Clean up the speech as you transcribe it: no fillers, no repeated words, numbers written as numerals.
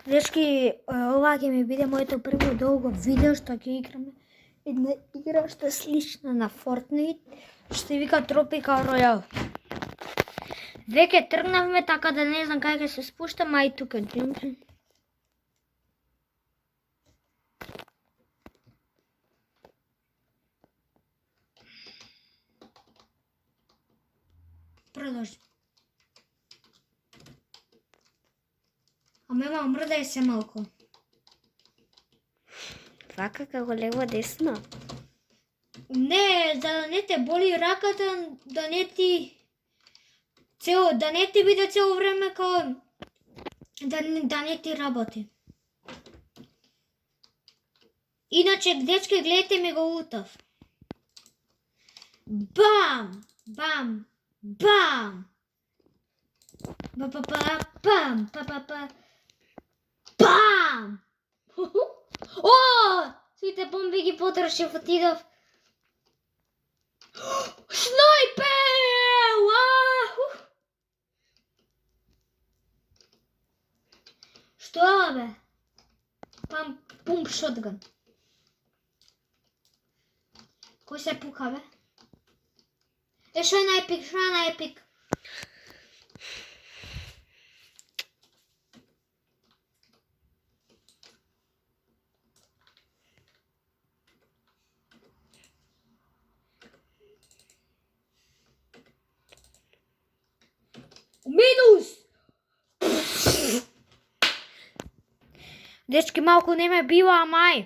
Дечки, ова ќе ми биде моето прво долго видео што ќе играме една игра што е слична на Fortnite, што се вика Tropical Royale. Веќе тргнавме, така да не знам кај ќе се спуштам, а и тука. Продолжи. Ама мрдај се малку. Вака како лево десно. Не, за да не те боли раката, да не ти биде цело време као да не ти работи. Иначе, дечки, гледайте ми го лутав. Бам! Бам! Бам! Ба-ба-ба-бам! Ба-ба-ба! Бам! О! Сите бомби ги потрошив, отидов. Снайпер! Што бе? Пумп шотган. Кој се пука, бе? Што е најпик, што е најпик? Минус! Дечки, малку не ме бива, амај.